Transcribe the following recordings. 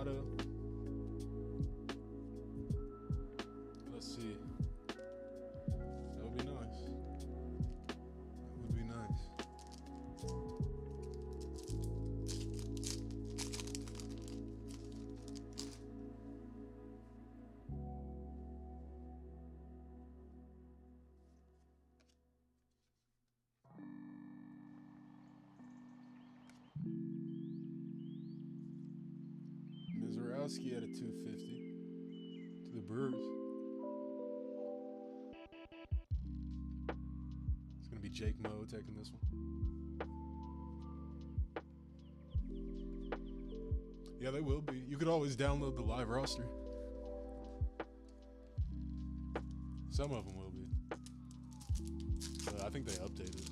auto. Let's see. That would be nice. That would be nice. Mizorowski at a 250 to the Brewers. It's going to be Jake Moe taking this one. Yeah, they will be. You could always download the live roster. Some of them will be. But I think they updated it.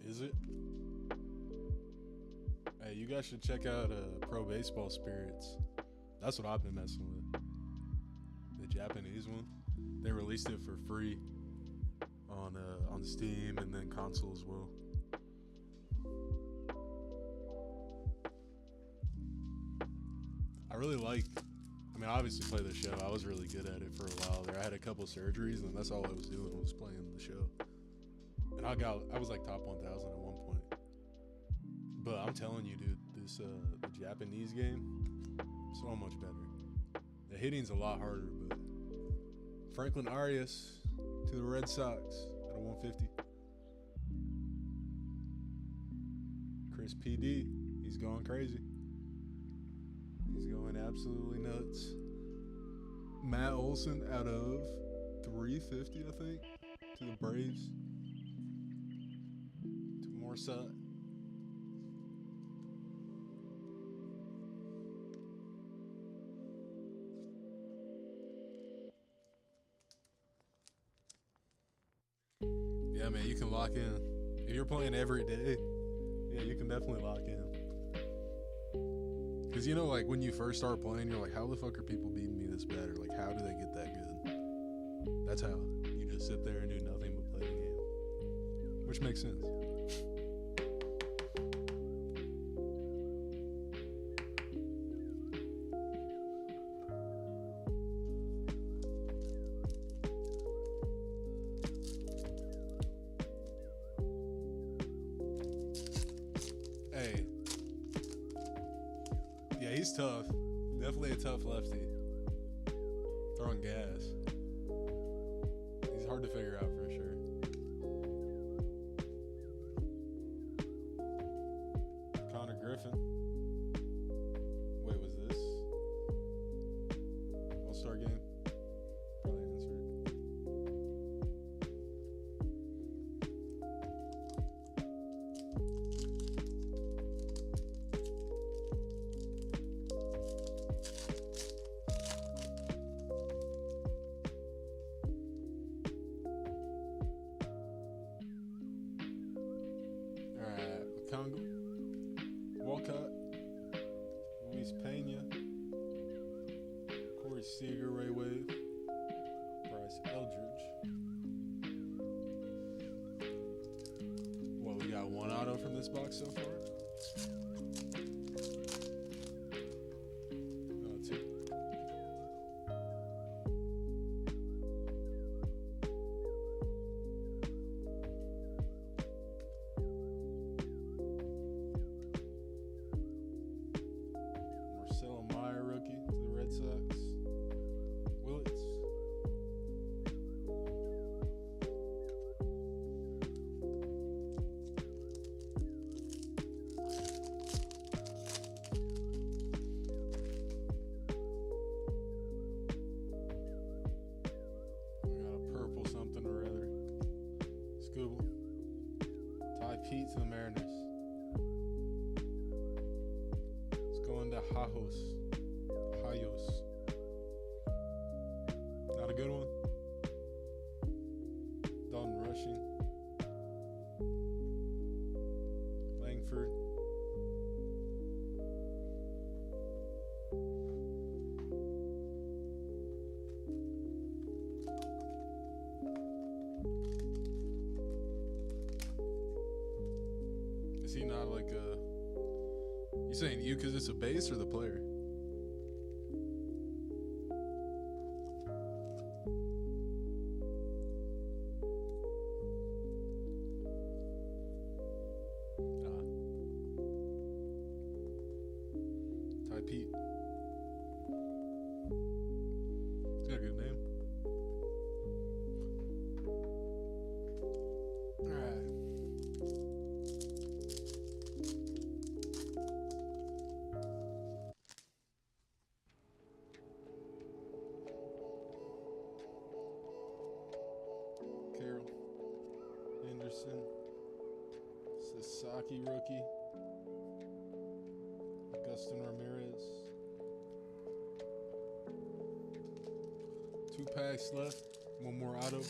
Is it? Hey, you guys should check out Pro Baseball Spirits. That's what I've been messing with. The Japanese one. They released it for free on Steam and then console as well. I really like. I mean, I obviously play the show. I was really good at it for a while there. I had a couple surgeries, and that's all I was doing was playing the show. And I was like top 1,000 at one point. But I'm telling you, dude, this the Japanese game, so much better. The hitting's a lot harder, but Franklin Arias to the Red Sox at a 150. Chris PD, he's going crazy. He's going absolutely nuts. Matt Olson out of 350, I think, to the Braves. To Morissette. Yeah, man, you can lock in. If you're playing every day, yeah, you can definitely lock in. Because, you know, like, when you first start playing, you're like, how the fuck are people beating me this bad? Or, like, how do they get that good? That's how. You just sit there and do nothing but play the game. Which makes sense. Hey. Yeah, he's tough. Definitely a tough lefty. Throwing gas. He's hard to figure out for sure. Connor Griffin. Wait, was this All-Star game? Probably answered. Congo, Walcott, Luis Pena, Corey Seager, Ray Wave, Bryce Eldridge. Well, we got one auto from this box so far. Oh, two. Rookie to the Red Sox. Willits. We got a purple something or other. Scooble. Ty Pete to the Mariners. It's going to Hajos. Not a good one. Dalton Rushing. Langford. Is he not like a... You saying you because it's a base or the player? Ty Pete. He's got a good name. Alright. Carroll. Anderson. Sasaki rookie. Augustin Ramirez. 2 packs left. One more auto.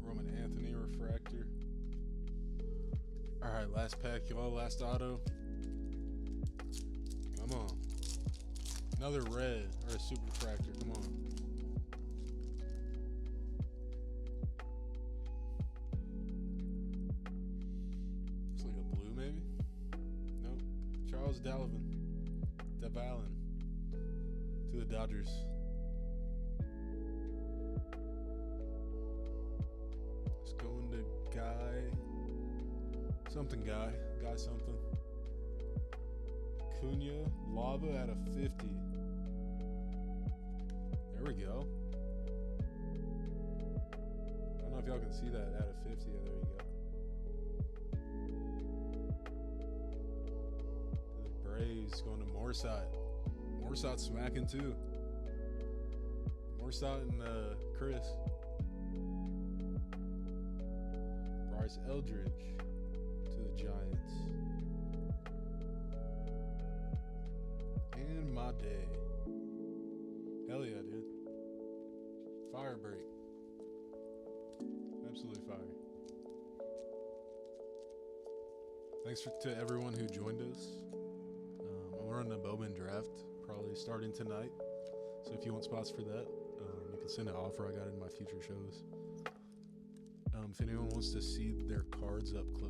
Roman Anthony refractor. All right, last pack, y'all. Last auto. Come on. Another red or a super refractor. Come on. Looks like a blue, maybe? Nope. Charles Dalvin. Devalin. To the Dodgers. Let's go into Guy. Something Guy. Guy something. Cunha. Lava out of 50. There we go. I don't know if y'all can see that out of 50. Yeah, there you go. To the Braves going to Morsot. Morsot smacking too. Morsot and Chris. Bryce Eldridge to the Giants. And my day. Hell yeah, dude. Fire break. Absolutely fire. Thanks to everyone who joined us. I'm running a Bowman draft, probably starting tonight. So if you want spots for that, you can send an offer. I got it in my future shows. If anyone wants to see their cards up close.